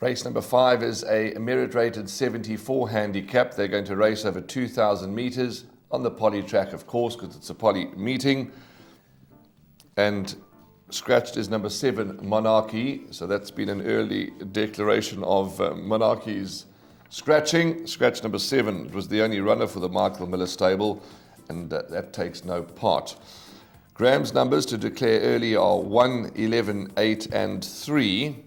Race number 5 is a merit-rated 74 handicap. They're going to race over 2,000 metres on the poly track, of course, because it's a poly meeting. And scratched is number 7, Monarchy. So that's been an early declaration of Monarchy's scratching. Scratch number 7, it was the only runner for the Michael Miller stable, and that takes no part. Graham's numbers to declare early are 1, 11, 8 and 3.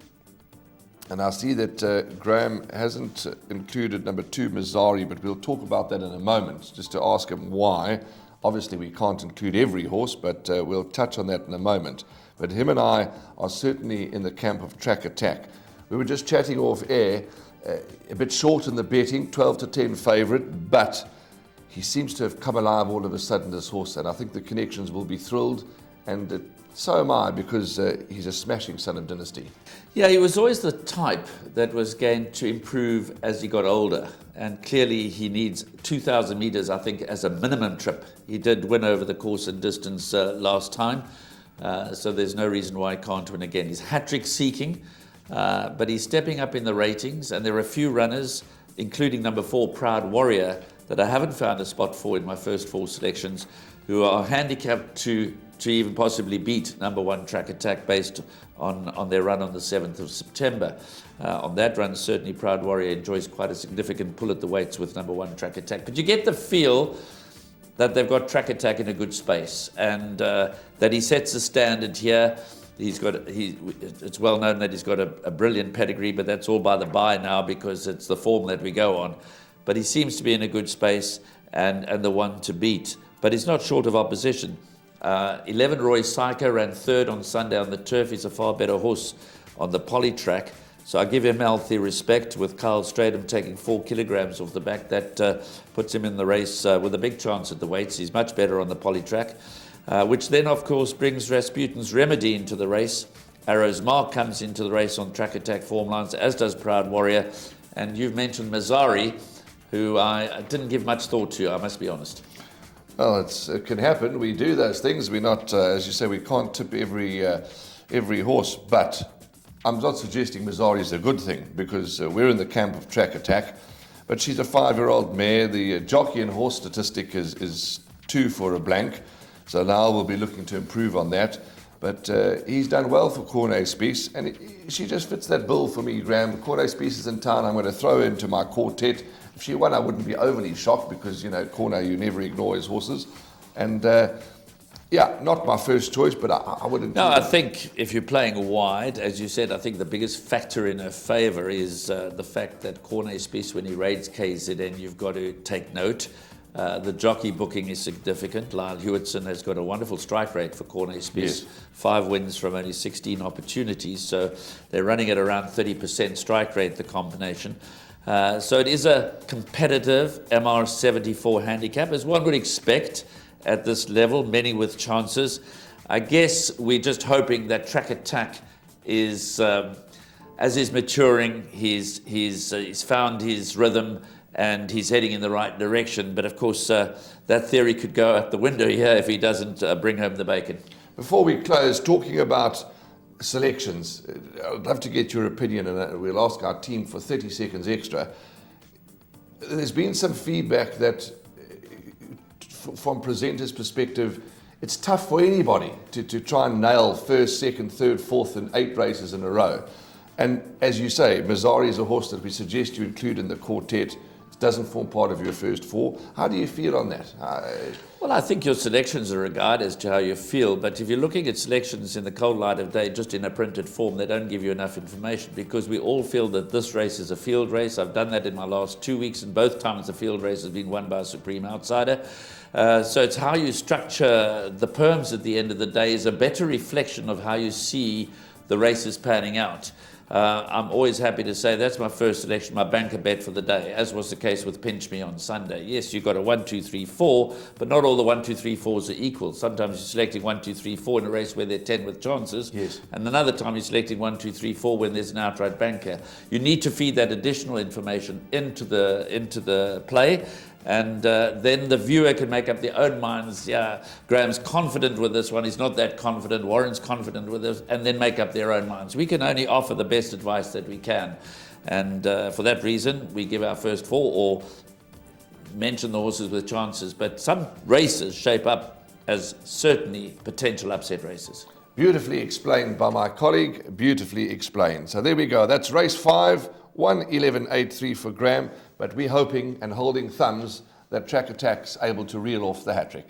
And I see that Graham hasn't included number 2, Mazzari, but we'll talk about that in a moment, just to ask him why. Obviously, we can't include every horse, but we'll touch on that in a moment. But him and I are certainly in the camp of Track Attack. We were just chatting off air, a bit short in the betting, 12 to 10 favourite, but he seems to have come alive all of a sudden, this horse, and I think the connections will be thrilled, and so am I, because he's a smashing son of Dynasty. Yeah, he was always the type that was going to improve as he got older, and clearly he needs 2,000 metres, I think, as a minimum trip. He did win over the course and distance last time, so there's no reason why he can't win again. He's hat-trick seeking, but he's stepping up in the ratings, and there are a few runners, including number 4, Proud Warrior, that I haven't found a spot for in my first 4 selections, who are handicapped to even possibly beat number 1 Track Attack based on their run on the 7th of September. On that run, certainly Proud Warrior enjoys quite a significant pull at the weights with number 1 Track Attack. But you get the feel that they've got Track Attack in a good space, and that he sets a standard here. It's well known that he's got a brilliant pedigree, but that's all by the by now because it's the form that we go on. But he seems to be in a good space and the one to beat. But he's not short of opposition. 11 Roy Psycho ran 3rd on Sunday on the turf. He's a far better horse on the poly track. So I give him healthy respect, with Kyle Stradham taking 4 kilograms off the back. That puts him in the race with a big chance at the weights. He's much better on the poly track, which then, of course, brings Rasputin's Remedy into the race. Arrow's Mark comes into the race on Track Attack form lines, as does Proud Warrior. And you've mentioned Mazzari, who I didn't give much thought to, I must be honest. Well, it can happen. We do those things. We're not, as you say, we can't tip every horse. But I'm not suggesting Mazzari is a good thing, because we're in the camp of Track Attack. But she's a 5-year-old mare. The jockey and horse statistic is 2 for a blank. So now we'll be looking to improve on that. But he's done well for Cornet Spies, and she just fits that bill for me, Graham. Cornet Spies is in town. I'm going to throw her into my quartet. If she won, I wouldn't be overly shocked, because, you know, Cornet, you never ignore his horses. And, yeah, not my first choice, but I wouldn't. No, I think if you're playing wide, as you said, I think the biggest factor in her favour is the fact that Cornet Spies, when he raids KZN, you've got to take note. The jockey booking is significant. Lyle Hewitson has got a wonderful strike rate for Cornet Spies. Yes. 5 wins from only 16 opportunities, so they're running at around 30% strike rate, the combination. So it is a competitive MR74 handicap, as one would expect at this level, many with chances. I guess we're just hoping that Track Attack is, as he's maturing, he's found his rhythm and he's heading in the right direction. But of course, that theory could go out the window here if he doesn't bring home the bacon. Before we close, talking about selections, I'd love to get your opinion, and we'll ask our team for 30 seconds extra. There's been some feedback that, from presenters' perspective, it's tough for anybody to try and nail 1st, 2nd, 3rd, 4th and 8 races in a row. And as you say, Mazzari is a horse that we suggest you include in the quartet. It doesn't form part of your first 4. How do you feel on that? Well, I think your selections are a guide as to how you feel, but if you're looking at selections in the cold light of day, just in a printed form, they don't give you enough information, because we all feel that this race is a field race. I've done that in my last 2 weeks, and both times the field race has been won by a Supreme Outsider. So it's how you structure the perms at the end of the day is a better reflection of how you see the races panning out. I'm always happy to say that's my first selection, my banker bet for the day, as was the case with Pinch Me on Sunday. Yes, you've got a 1, 2, 3, 4, but not all the 1, 2, 3, 4s are equal. Sometimes you're selecting 1, 2, 3, 4 in a race where there are 10 with chances, yes, and another time you're selecting 1, 2, 3, 4 when there's an outright banker. You need to feed that additional information into the play, and then the viewer can make up their own minds. Yeah, Graham's confident with this one, he's not that confident, Warren's confident with this, and then make up their own minds. We can only offer the best advice that we can. And for that reason, we give our first 4 or mention the horses with chances. But some races shape up as certainly potential upset races. Beautifully explained by my colleague, beautifully explained. So there we go. That's race 5, 1:11.83 for Graham. But we're hoping and holding thumbs that Track Attack's able to reel off the hat-trick.